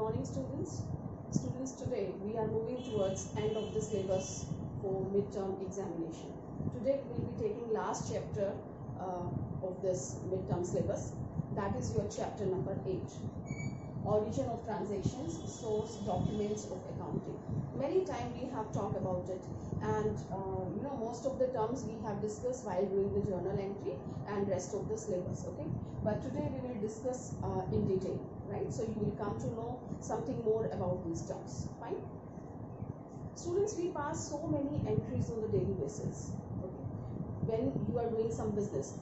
morning, students. Students, today we are moving towards end of the syllabus for midterm examination. Today we will be taking last chapter of this midterm syllabus. That is your chapter number 8. Origin of transactions, source, documents of accounting. Many times we have talked about it, and most of the terms we have discussed while doing the journal entry and rest of the syllabus. Okay, but today we will discuss in detail, right? So you will come to know something more about these terms. Fine, students, we pass so many entries on the daily basis. Okay, when you are doing some business,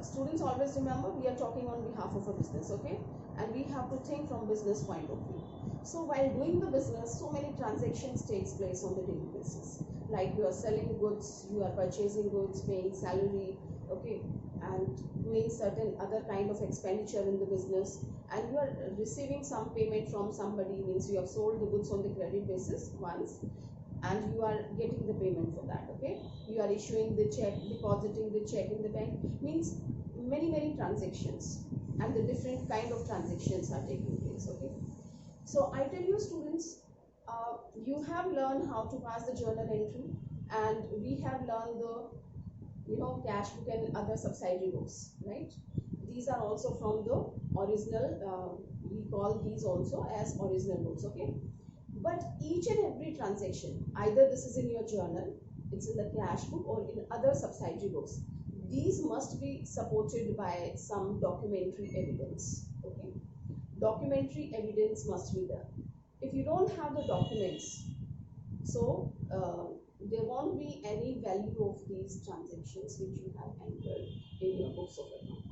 students always remember we are talking on behalf of a business. Okay, and we have to think from business point of view. So while doing the business, so many transactions takes place on the daily basis. Like you are selling goods, you are purchasing goods, paying salary, okay, and doing certain other kind of expenditure in the business, and you are receiving some payment from somebody, means you have sold the goods on the credit basis once, and you are getting the payment for that. Okay, you are issuing the check, depositing the check in the bank, means many transactions, and the different kind of transactions are taking place. Okay, so I tell you, students, you have learned how to pass the journal entry, and we have learned the cash book and other subsidiary books, right? These are also from the original, we call these also as original books. Okay, but each and every transaction, either this is in your journal, it's in the cash book, or in other subsidiary books, these must be supported by some documentary evidence. Okay, documentary evidence must be there. If you don't have the documents, so there won't be any value of these transactions which you have entered in your books of account.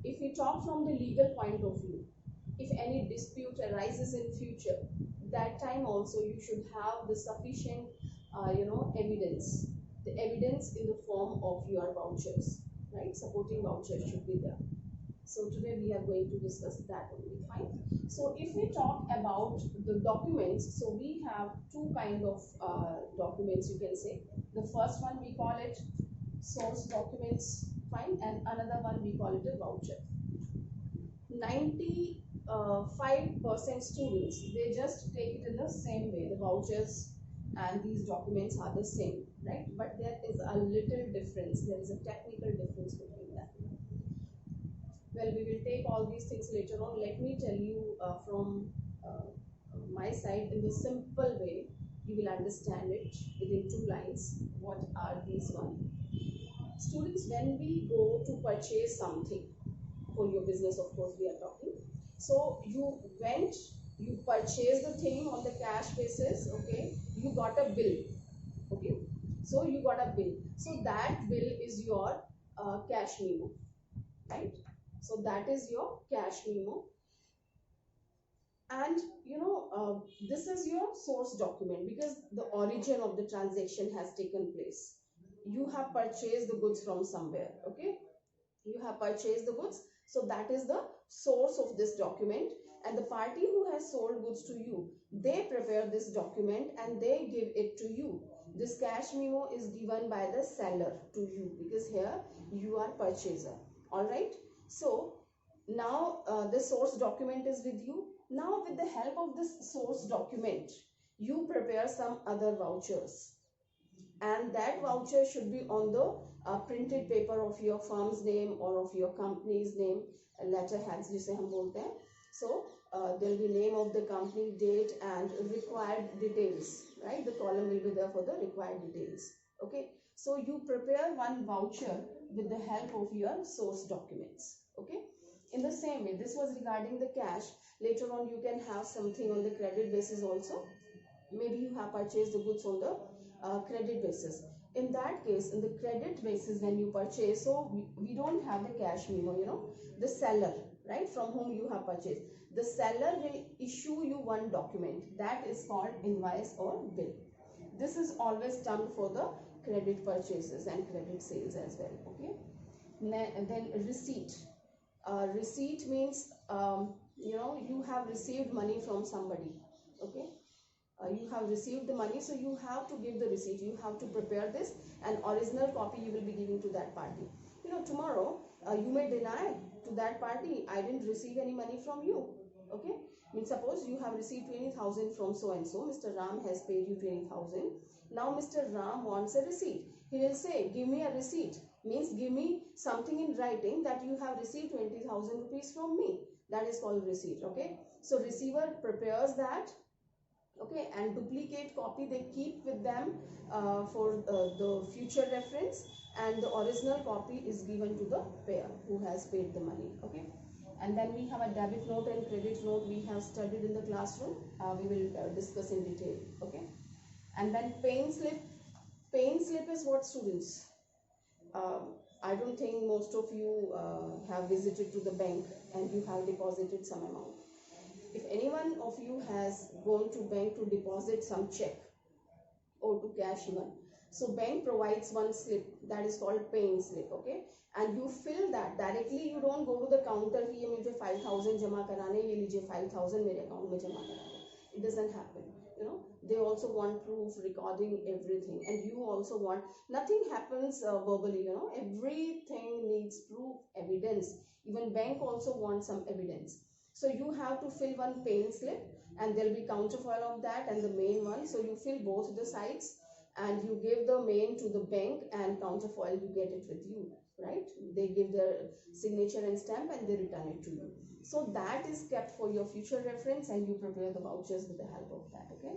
If we talk from the legal point of view, if any dispute arises in future, that time also you should have the sufficient evidence. The evidence in the form of your vouchers, right? Supporting vouchers should be there. So today we are going to discuss that only. Fine. So if we talk about the documents, so we have two kind of documents, you can say. The first one we call it source documents, fine, and another one we call it a voucher. 95% students, they just take it in the same way. The vouchers and these documents are the same, right? But there is a little difference. There is a technical difference between them. Well, we will take all these things later on. Let me tell you from my side in the simple way. You will understand it within 2 lines. What are these one? Students, when we go to purchase something for your business, of course we are talking. So you went, you purchased the thing on the cash basis. Okay, you got a bill. Okay, so you got a bill. So that bill is your cash memo, right? So that is your cash memo, and this is your source document, because the origin of the transaction has taken place. You have purchased the goods from somewhere. Okay, you have purchased the goods, so that is the source of this document, and the party who has sold goods to you, they prepare this document and they give it to you. This cash memo is given by the seller to you, because here you are purchaser. All right, so now the source document is with you. Now with the help of this source document, you prepare some other vouchers, and that voucher should be on the printed paper of your firm's name or of your company's name, letterheads जिसे हम बोलते हैं. So there will be name of the company, date, and required details, right? The column will be there for the required details. Okay, so you prepare one voucher with the help of your source documents. Okay, in the same way, this was regarding the cash. Later on you can have something on the credit basis also. Maybe you have purchased the goods on the credit basis. In that case, in the credit basis, when you purchase, so we don't have the cash memo. The seller, right, from whom you have purchased, the seller will issue you one document that is called invoice or bill. This is always done for the credit purchases and credit sales as well. Okay, and then receipt. Receipt means you have received money from somebody. Okay, you have received the money, so you have to give the receipt. You have to prepare this, and original copy you will be giving to that party. Tomorrow you may deny to that party, I didn't receive any money from you. Okay, means suppose you have received 20,000 from so and so. Mr. Ram has paid you 20,000. Now Mr. Ram wants a receipt. He will say, give me a receipt. Means give me something in writing that you have received 20,000 rupees from me. That is called receipt. Okay, so receiver prepares that. Okay, and duplicate copy they keep with them for the future reference, and the original copy is given to the payer who has paid the money. Okay, and then we have a debit note and credit note we have studied in the classroom. We will discuss in detail. Okay, and then paying slip. Paying slip is what, students? I don't think most of you have visited to the bank and you have deposited some amount. If anyone of you has gone to bank to deposit some check or to cash even, so bank provides one slip that is called paying slip. Okay, and you fill that directly. You don't go to the counter कि ये मुझे 5,000 जमा कराने, ये लीजिए 5,000 मेरे account में जमा करा दो. It doesn't happen. You know, they also want proof, recording, everything, and you also want. Nothing happens verbally. You know, everything needs proof, evidence. Even bank also wants some evidence. So you have to fill one paying slip, and there will be counterfoil of that and the main one. So you fill both the sides, and you give the main to the bank, and counterfoil you get it with you, right? They give their signature and stamp and they return it to you. So that is kept for your future reference, and you prepare the vouchers with the help of that. Okay,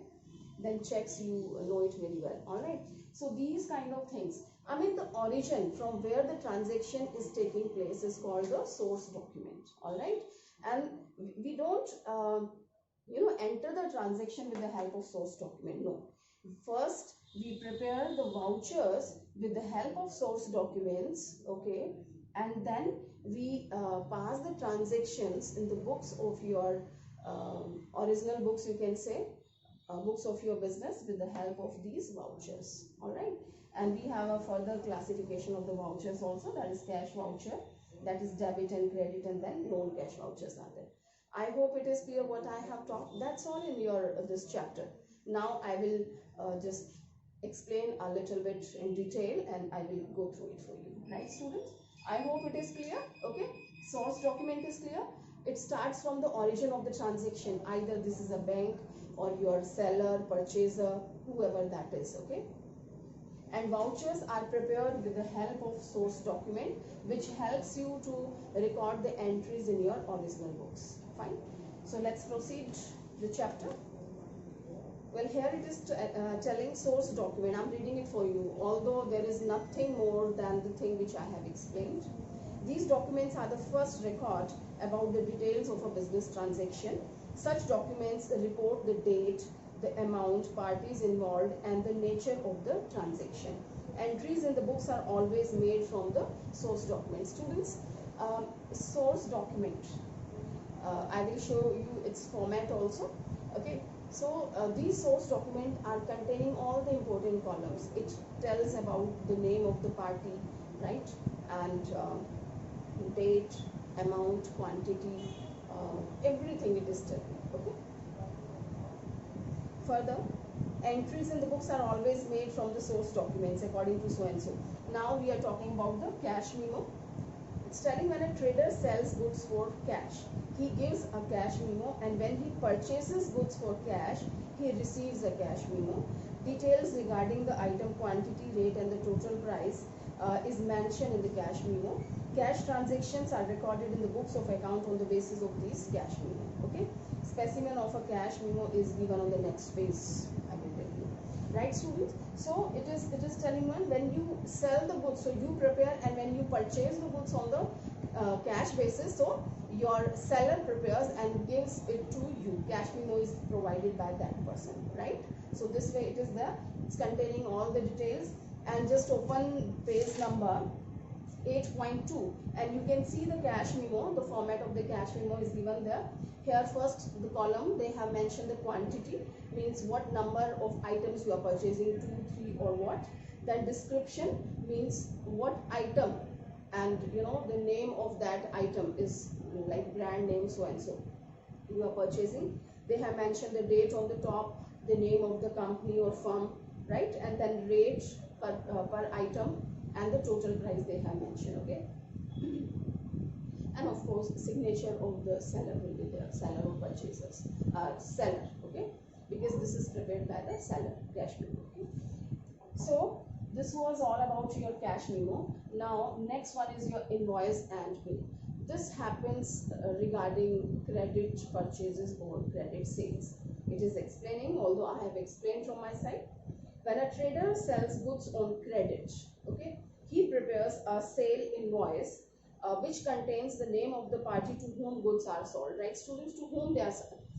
then checks, you know it very well. All right, so these kind of things, I mean, the origin from where the transaction is taking place is called the source document. All right, and we don't enter the transaction with the help of source document. No, first we prepare the vouchers with the help of source documents. Okay, and then we pass the transactions in the books of your original books, you can say, books of your business, with the help of these vouchers. All right, and we have a further classification of the vouchers also, that is cash voucher, that is debit and credit, and then non-cash vouchers are there. I hope it is clear what I have talked. That's all in your this chapter. Now I will just explain a little bit in detail, and I will go through it for you. Right, students? I hope it is clear. Okay, source document is clear. It starts from the origin of the transaction. Either this is a bank or your seller, purchaser, whoever that is. Okay, and vouchers are prepared with the help of source document, which helps you to record the entries in your original books. Fine. So let's proceed the chapter. Well, here it is telling source document. I'm reading it for you, although there is nothing more than the thing which I have explained. These documents are the first record about the details of a business transaction. Such documents report the date, the amount, parties involved, and the nature of the transaction. Entries in the books are always made from the source document. Students, source document. I will show you its format also. Okay. So these source documents are containing all the important columns. It tells about the name of the party, right, and date, amount, quantity, everything it is telling. Okay. Further, entries in the books are always made from the source documents according to so and so. Now we are talking about the cash memo. It's telling when a trader sells goods for cash, he gives a cash memo, and when he purchases goods for cash, he receives a cash memo. Details regarding the item quantity, rate, and the total price is mentioned in the cash memo. Cash transactions are recorded in the books of account on the basis of these cash memo. Okay, specimen of a cash memo is given on the next page. I will tell you. Right, students? So it is telling when you sell the goods, so you prepare, and when you purchase the goods on the cash basis, so your seller prepares and gives it to you. Cash memo is provided by that person, right? So this way it is there. It's containing all the details, and just open page number 8.2 and you can see the cash memo. The format of the cash memo is given there. Here first the column, they have mentioned the quantity, means what number of items you are purchasing, 2, 3 or what. Then description means what item, and the name of that item is like brand name so and so you are purchasing. They have mentioned the date on the top, the name of the company or firm, right, and then rate per item and the total price they have mentioned. Okay, and of course signature of the seller will be there, seller or purchasers, seller, okay, because this is prepared by the seller, cash memo. Okay? So this was all about your cash memo. Now next one is your invoice and bill. This happens regarding credit purchases or credit sales. It is explaining, although I have explained from my side. When a trader sells goods on credit, okay, he prepares a sale invoice which contains the name of the party to whom goods are sold, right students, to whom they are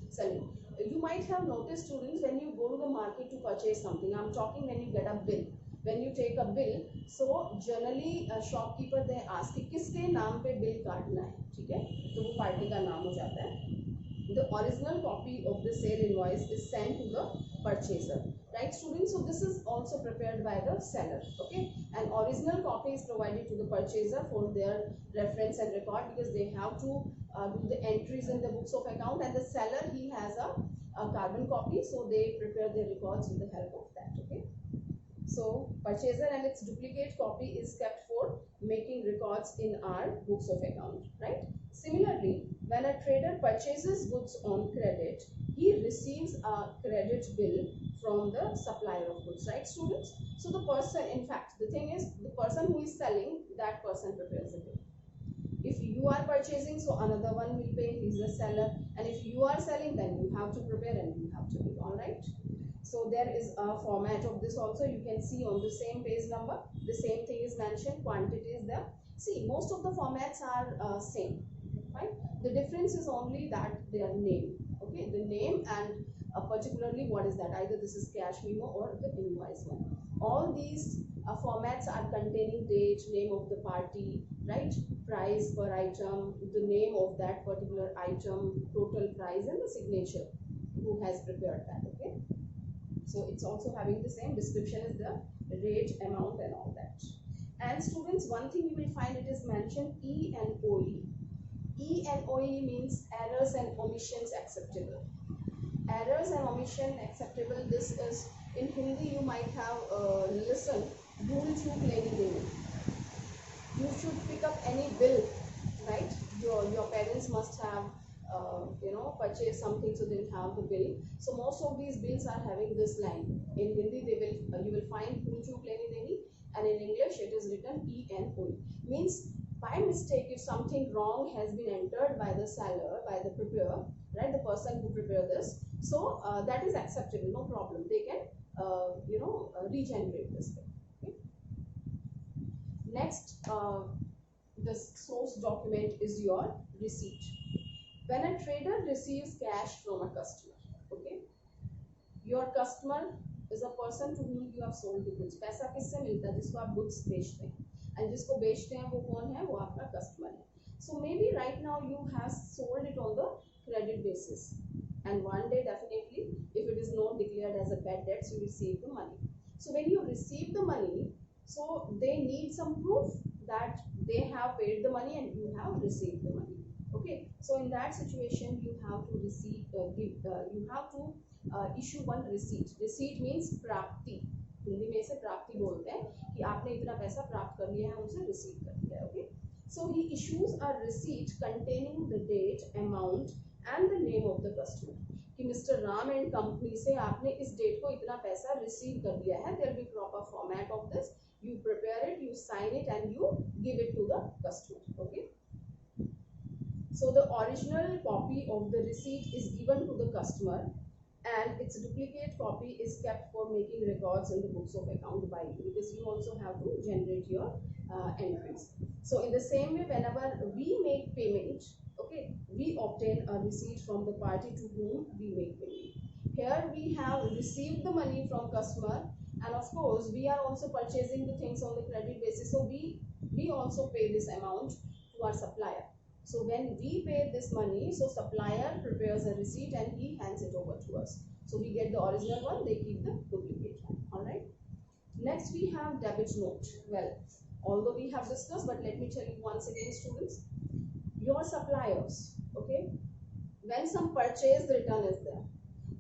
selling. You might have noticed, students, when you go to the market to purchase something, I'm talking when you get a bill, when you take a bill, so generally shopkeeper they ask कि किसके नाम पे bill काटना है, ठीक है, तो वो पार्टी का नाम हो जाता है. The original copy of the sale invoice is sent to the purchaser, right students? So this is also prepared by the seller, okay, and original copy is provided to the purchaser for their reference and record, because they have to do the entries in the books of account, and the seller, he has a carbon copy, so they prepare their records with the help of that, okay. So purchaser and its duplicate copy is kept for making records in our books of account, right? Similarly, when a trader purchases goods on credit, he receives a credit bill from the supplier of goods, right students? So the person, in fact, the thing is, the person who is selling, that person prepares the bill. If you are purchasing, so another one will pay, he's the seller, and if you are selling, then you have to prepare and you have to pay, all right? So there is a format of this also. You can see on the same page number, the same thing is mentioned, quantity is there. See, most of the formats are same, right? The difference is only that their name, okay, the name, and particularly what is that, either this is cash memo or the invoice one. All these formats are containing date, name of the party, right, price per item, the name of that particular item, total price, and the signature who has prepared that, okay. So it's also having the same description as the rate, amount, and all that. And students, one thing you will find, it is mentioned E and OE. E and OE means errors and omissions acceptable. Errors and omission acceptable. This is in Hindi. You might have listened. Bhool chook leni deni. You should pick up any bill, right? Your parents must have purchase something, so they'll have the bill. So most of these bills are having this line. In Hindi, you will find bhool chook leni deni, and in English it is written E and O. Means by mistake, if something wrong has been entered by the seller, by the preparer, right, the person who prepared this, so that is acceptable, no problem. They can regenerate this thing. Okay? Next, the source document is your receipt. When a trader receives cash from a customer, okay, your customer is a person to whom you have sold the goods. पैसा किससे मिलता है? जिसको आप goods बेचते हैं, and जिसको बेचते हैं वो कौन है? वो आपका customer है. So maybe right now you have sold it on the credit basis, and one day definitely, if it is not declared as a bad debts, you receive the money. So when you receive the money, so they need some proof that they have paid the money and you have received the money. Okay, so in that situation, you have to issue one receipt. Receipt means प्राप्ति. हिंदी में इसे प्राप्ति बोलते हैं कि आपने इतना पैसा प्राप्त कर लिया है, उनसे रिसीव कर लिया है. Okay, so he issues a receipt containing the date, amount, and the name of the customer. कि मिस्टर राम एंड कंपनी से आपने इस डेट को इतना पैसा रिसीव कर लिया है. There will be proper format of this. You prepare it, you sign it, and you give it to the customer. Okay. So the original copy of the receipt is given to the customer, and its duplicate copy is kept for making records in the books of account by you, because you also have to generate your entries. So in the same way, whenever we make payment, okay, we obtain a receipt from the party to whom we make payment. Here we have received the money from customer, and of course we are also purchasing the things on the credit basis. So we also pay this amount to our supplier. So when we pay this money, so supplier prepares a receipt and he hands it over to us. So we get the original one, they keep the duplicate one. Alright. Next we have debit note. Well, although we have discussed, but let me tell you once again, students. Your suppliers, okay, when some purchase return is there.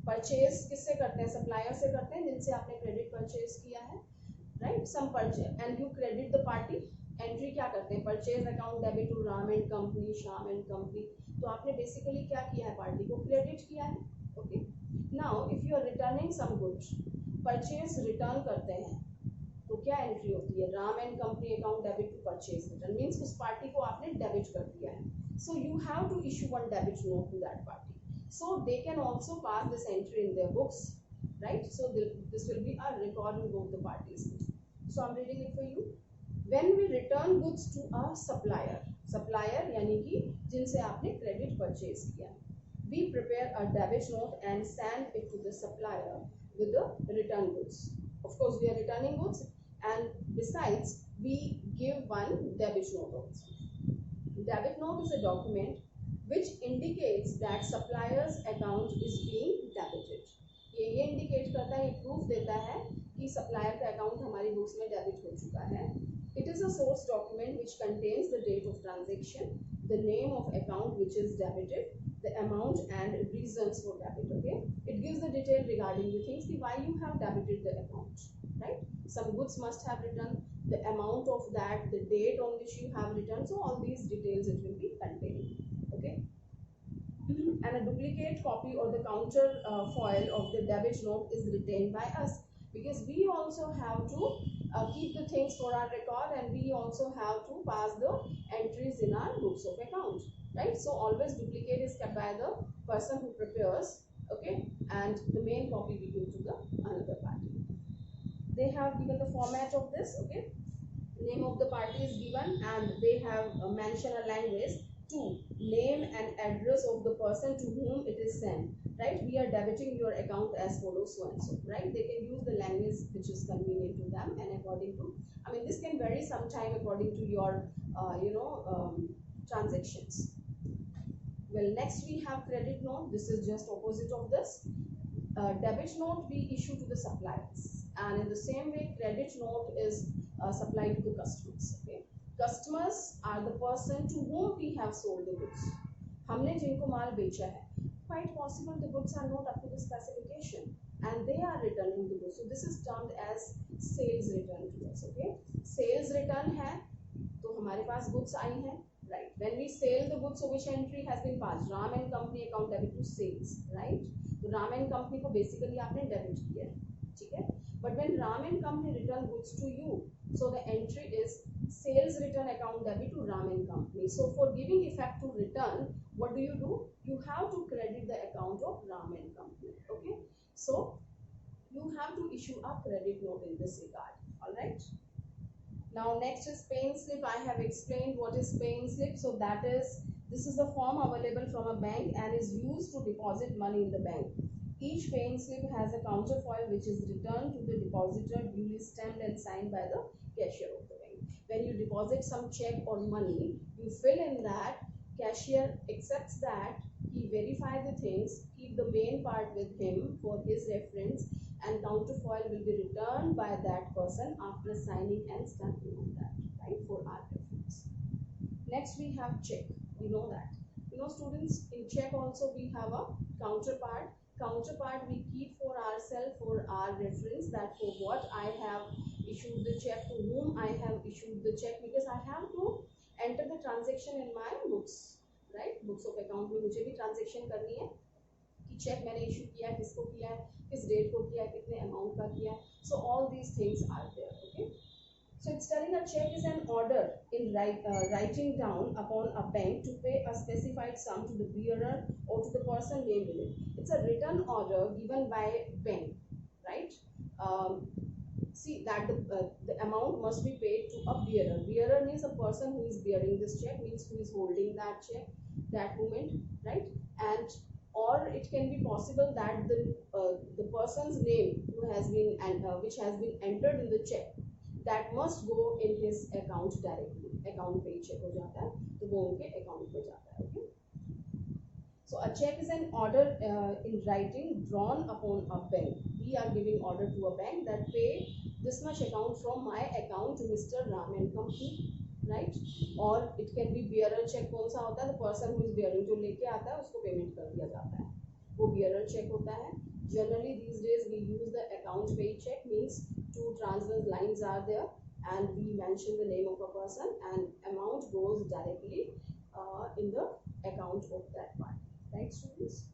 Purchase किससे करते हैं? Supplier से करते हैं जिनसे आपने credit purchase किया है, right? Some purchase, and you credit the party. Entry क्या करते हैं, purchase account debit to Ram and company, Shyam and company, तो आपने बेसिकली क्या किया है, पार्टी को क्रेडिट किया है। Okay, now if you are returning some goods, purchase return करते हैं तो क्या एंट्री होती है, Ram and company account debit to purchase return, means उस पार्टी को आपने डेबिट कर दिया है। So you have to issue one debit note to that party, so they can also pass this entry in their books, right? So this will be a record in both the parties. So I'm reading it for you. When we return goods to a supplier, supplier यानी कि जिनसे आपने credit purchase किया, we prepare a debit note and send it to the supplier with the return goods. Of course we are returning goods, and besides we give one debit note also. Debit note is a document which indicates that supplier's account is being debited. ये indicate करता है, ये proof देता है कि supplier का account हमारी books में डेबिट हो चुका है. It is a source document which contains the date of transaction, the name of account which is debited, the amount and reasons for debit. Okay, it gives the detail regarding the things, why you have debited the account, right? Some goods must have returned, the amount of that, the date on which you have returned, so all these details it will be containing. Okay, and a duplicate copy or the counter foil of the debit note is retained by us, because we also have to keep the things for our record, and we also have to pass the entries in our books of account, right? So always duplicate is kept by the person who prepares, okay, and the main copy we give to the another party. They have given the format of this, okay, name of the party is given, and they have mentioned a language to name and address of the person to whom it is sent, right? We are debiting your account as follows, so and so, right? They can use the language which is convenient to them, and according to, I mean, this can vary sometime according to your transactions. Well, next we have credit note. This is just opposite of this. Debit note we issue to the suppliers, and in the same way credit note is supplied to the customers. Okay, customers are the person to whom we have sold the goods. हमने जिनको माल बेचा है, quite possible the goods are not up to the specification and they are returning the goods, so this is termed as sales return to us. Okay, sales return है तो हमारे पास goods आई हैं, right? When we sell the goods, so which entry has been passed, Ram and company account debit to sales, right? तो Ram and company को basically आपने debit किया है, ठीक है. But when Ram and company return goods to you, so the entry is sales return account debit to Ram and company. So for giving effect to return, what do? You have to credit the account of Ram and company. Okay, so you have to issue a credit note in this regard. All right. Now next is paying slip. I have explained what is paying slip. So that is, this is the form available from a bank and is used to deposit money in the bank. Each paying slip has a counterfoil which is returned to the depositor, duly stamped and signed by the cashier of the bank. When you deposit some check or money, you fill in that, cashier accepts that, he verify the things, keep the main part with him for his reference, and counterfoil will be returned by that person after signing and stamping on that, right, for our reference. Next we have check. We know that, students, in check also we have a counterpart. Counterpart we keep for ourselves, for our reference, that for what I have issued the check, to whom I have issued the check, because I have to enter the transaction in my books, right? Books of account में मुझे भी transaction करनी है कि check मैंने issue किया है, किसको किया है, किस date को किया है, कितने amount का किया है. So all these things are there. Okay. So it's telling a check is an order in writing down upon a bank to pay a specified sum to the bearer or to the person named in it. It's a written order given by bank, right? See that the amount must be paid to a bearer. Bearer means a person who is bearing this check, means who is holding that check that moment, right? And or it can be possible that the person's name who has been which has been entered in the check, that must go in his account directly. Account पे check हो जाता है तो वो उनके account पे जाता है. Okay. So a check is an order in writing drawn upon a bank. We are giving order to a bank that pay this much account from my account to Mr. Ram and Company, right? Or it can be bearer check. कौन सा होता है? The person who is bearing, जो लेके आता है उसको payment कर दिया जाता है, वो bearer check होता है. Generally these days we use the account pay check, means two transverse lines are there and we mention the name of a person, and amount goes directly in the account of that one. Right, students?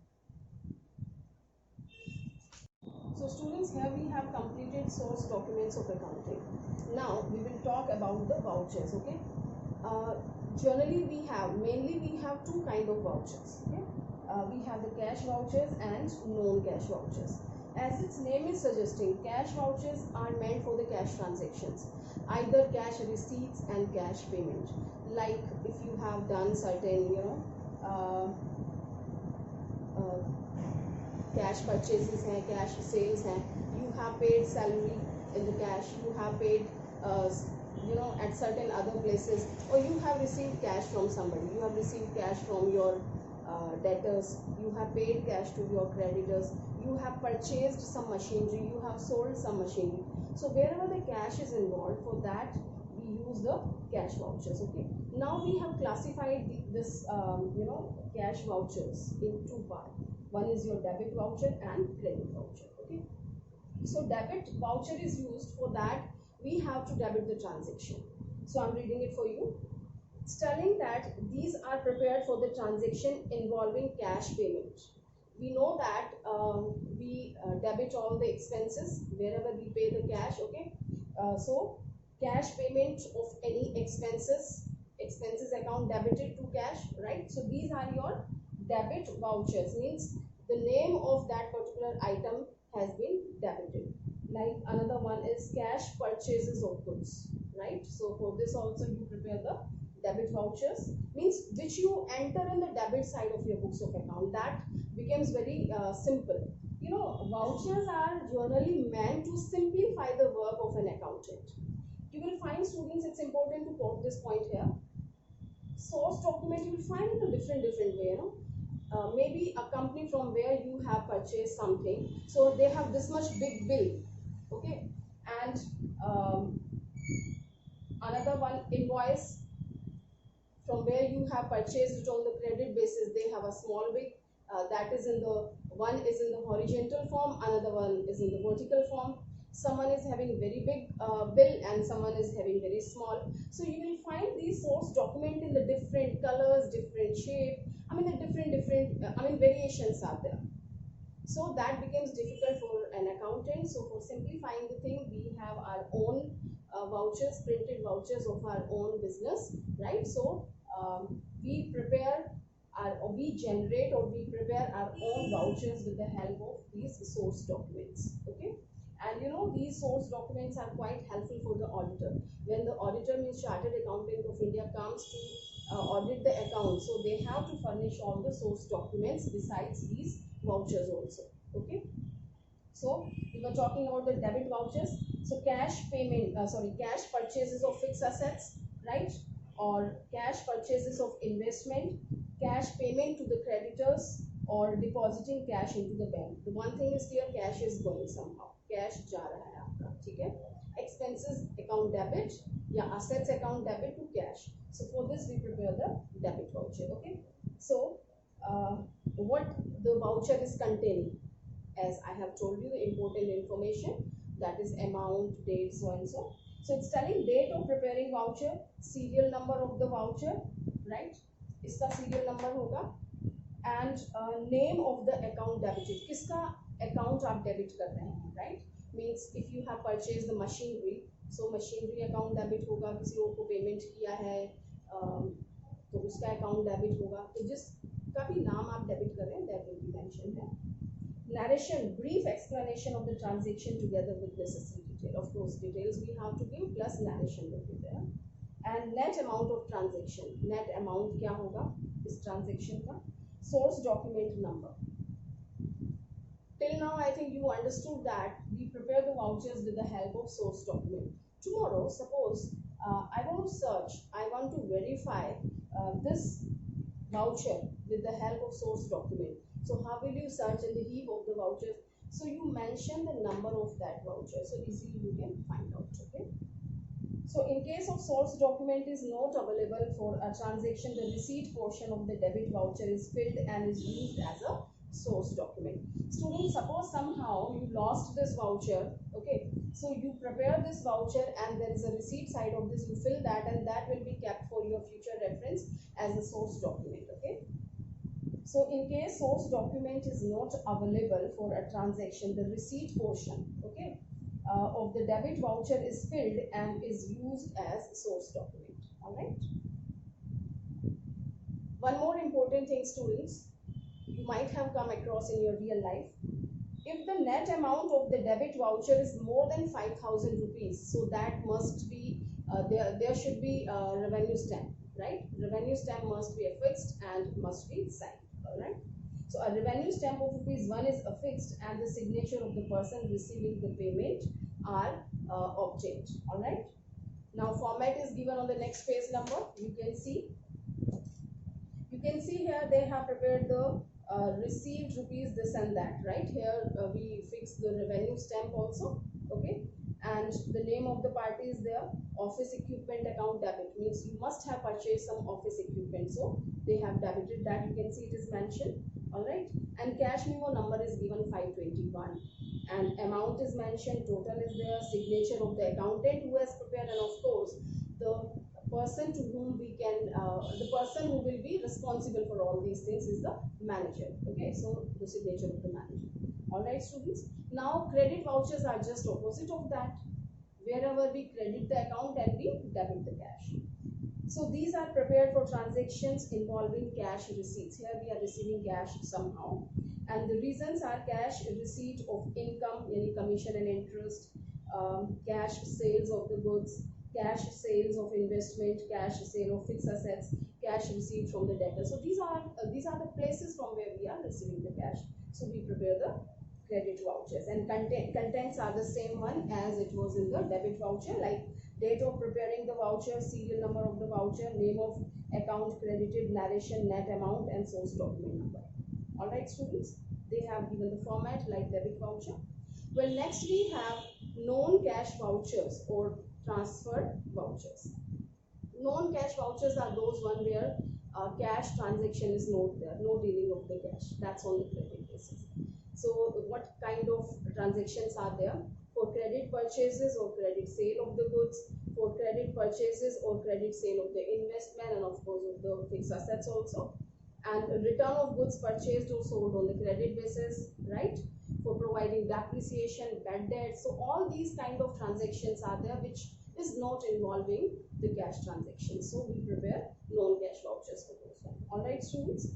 So students, here we have completed source documents of accounting. Now we will talk about the vouchers. Okay. Uh, Generally mainly we have two kind of vouchers. Okay. We have the cash vouchers and non-cash vouchers. As its name is suggesting, cash vouchers are meant for the cash transactions, either cash receipts and cash payment. Like if you have done certain, uh, uh, cash purchases हैं, cash sales हैं, you have paid salary in the cash, you have paid at certain other places, or you have received cash from somebody, you have received cash from your debtors, you have paid cash to your creditors, you have purchased some machinery, you have sold some machinery. So wherever the cash is involved, for that we use the cash vouchers. Okay, now we have classified this cash vouchers in two parts. One is your debit voucher and credit voucher. Okay, so debit voucher is used for that we have to debit the transaction. So I'm reading it for you. It's telling that these are prepared for the transaction involving cash payment. We know that we debit all the expenses wherever we pay the cash. Okay, so cash payment of any expenses account debited to cash, right? So these are your debit vouchers, means the name of that particular item has been debited. Like another one is cash purchases of goods, right? So for this also you prepare the debit vouchers, means which you enter in the debit side of your books of account. That becomes very simple. Vouchers are generally meant to simplify the work of an accountant. You will find, students, it's important to quote this point here. Source document you will find in a different way. Maybe a company from where you have purchased something, so they have this much big bill. Okay, and another one, invoice from where you have purchased it on the credit basis, they have a small bill. That is in the one is in the horizontal form, another one is in the vertical form. Someone is having very big bill and someone is having very small. So you will find these source document in the different colors, different shape. The different variations are there. So that becomes difficult for an accountant. So for simplifying the thing, we have our own vouchers, printed vouchers of our own business, right? So we generate or we prepare our own vouchers with the help of these source documents. Okay, and these source documents are quite helpful for the auditor. When the auditor, means Chartered Accountant of India, comes to audit the account, so they have to furnish all the source documents besides these vouchers also. Okay, so we were talking about the debit vouchers. So cash purchases of fixed assets, right? Or cash purchases of investment, cash payment to the creditors, or depositing cash into the bank. The one thing is clear, cash is going somehow, cash जा रहा है आपका, ठीक है? Expenses account debit या assets account debit to cash. So for this we prepare the debit voucher. Okay, so what the voucher is containing, as I have told you, the important information, that is amount, date, so and so. So it's telling date of preparing voucher, serial number of the voucher, right? इसका serial number होगा, and name of the account debited. किसका account आप debit कर रहे हैं, right? Means if you have purchased the machinery, so machinery account debit होगा, किसी और को payment किया है तो उसका account debit होगा, तो जिसका भी नाम आप debit कर रहे हैं that will be mentioned है. Narration, brief explanation of the transaction together with necessary detail. Of course, details we have to give plus narration will be there. And net amount of transaction. Net amount क्या होगा इस transaction का? Source document number. Till now, I think you understood that we prepare the vouchers with the help of source document. Tomorrow, suppose I want to search, I want to verify this voucher with the help of source document. So how will you search in the heap of the vouchers? So you mention the number of that voucher, so easily you can find out. Okay. So in case of source document is not available for a transaction, the receipt portion of the debit voucher is filled and is used as a source document. Students, suppose somehow you lost this voucher, okay, so you prepare this voucher and there is a receipt side of this, you fill that and that will be kept for your future reference as a source document, okay. So in case source document is not available for a transaction, the receipt portion, okay, of the debit voucher is filled and is used as source document. All right. One more important thing, students, you might have come across in your real life. If the net amount of the debit voucher is more than 5,000 rupees, so that must be there should be a revenue stamp, right? Revenue stamp must be affixed and must be signed. All right. So a revenue stamp of ₹1 is affixed and the signature of the person receiving the payment are obtained. All right. Now format is given on the next page number. You can see here they have prepared the received rupees this and that, right? Here we fix the revenue stamp also, okay, and the name of the party is there. Office equipment account debit means you must have purchased some office equipment, so they have debited that. You can see it is mentioned. All right, and cash memo number is given 521 and amount is mentioned, total is there, signature of the accountant who has prepared, and of course the person to whom we can the person who will be responsible for all these things is the manager, okay, so the signature of the manager. All right, students, now credit vouchers are just opposite of that. Wherever we credit the account and we debit the cash. So these are prepared for transactions involving cash receipts. Here we are receiving cash somehow, and the reasons are cash receipt of income, any commission and interest, cash sales of the goods, cash sales of investment, cash sale of fixed assets, cash received from the debtor. So these are the places from where we are receiving the cash. So we prepare the credit vouchers, and contents are the same one as it was in the debit voucher, like date of preparing the voucher, serial number of the voucher, name of account credited, narration, net amount, and source document number. All right, students, they have given the format like debit voucher. Well, next we have known cash vouchers or transferred vouchers. Known cash vouchers are those one where cash transaction is not there, no dealing of the cash. That's on the credit basis. So what kind of transactions are there? For credit purchases or credit sale of the goods, for credit purchases or credit sale of the investment, and of course of the fixed assets also, and return of goods purchased or sold on the credit basis, right? For providing depreciation, bad debt. So all these kind of transactions are there which is not involving the cash transaction. So we prepare known cash vouchers for those one. All right, students.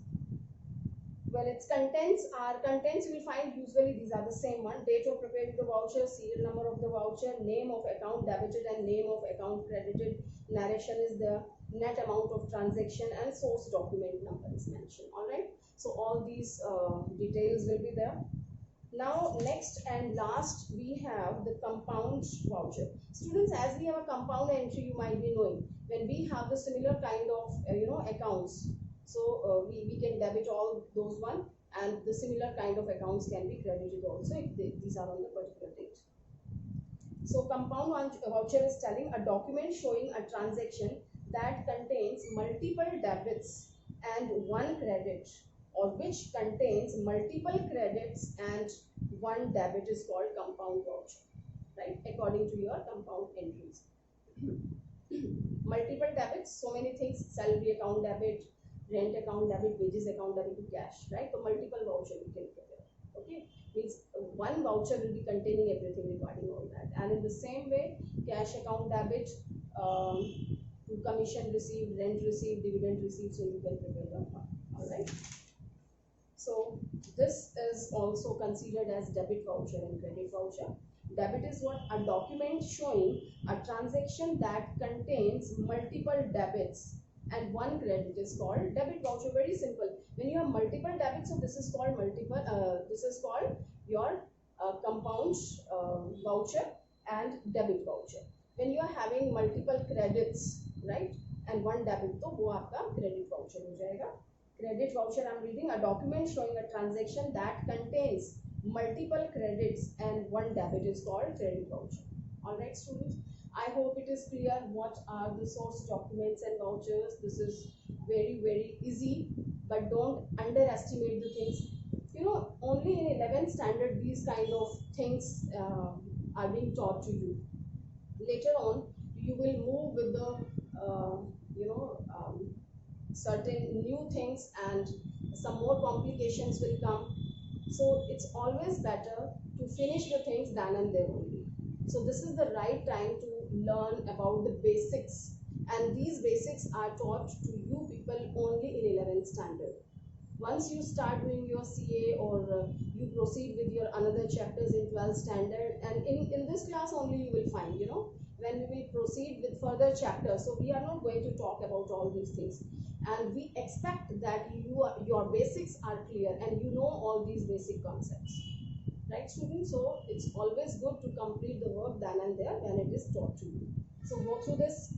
Well, its contents you will find usually these are the same one. Date of preparing the voucher, serial number of the voucher, name of account debited and name of account credited, narration is the net amount of transaction, and source document number is mentioned. All right. So all these details will be there. Now next and last we have the compound voucher. Students, as we have a compound entry, you might be knowing when we have the similar kind of accounts, so we can debit all those one, and the similar kind of accounts can be credited also if these are on the particular date. So compound voucher is telling a document showing a transaction that contains multiple debits and one credit, or which contains multiple credits and one debit is called compound voucher, right? According to your compound entries. Multiple debits, so many things: salary account debit, rent account debit, wages account debit to cash, right? So multiple voucher we can prepare. Okay, means one voucher will be containing everything regarding all that. And in the same way, cash account debit, commission received, rent received, dividend received, so you can prepare them. All right. So this is also considered as debit voucher and credit voucher. Debit is what? A document showing a transaction that contains multiple debits and one credit is called debit voucher. Very simple. When you have multiple debits, so this is called this is called your compound voucher and debit voucher. When you are having multiple credits, right, and one debit, तो वो आपका credit voucher हो जाएगा. Credit voucher, I'm reading, a document showing a transaction that contains multiple credits and one debit is called credit voucher. All right, students, I hope it is clear what are the source documents and vouchers. This is very, very easy, but don't underestimate the things. standard these kind of things are being taught to you. Later on you will move with the certain new things, and some more complications will come. So it's always better to finish the things then and there only. So this is the right time to learn about the basics, and these basics are taught to you people only in 11th standard. Once you start doing your CA, or you proceed with your another chapters in 12th standard, and in this class only you will find, when we will proceed with further chapters. So we are not going to talk about all these things, and we expect that your basics are clear and you know all these basic concepts, right students? So it's always good to complete the work then and there when it is taught to you. So go through this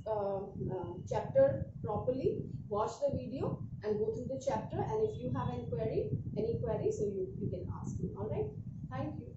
chapter properly, watch the video and go through the chapter, and if you have any query, so you can ask me. All right, thank you.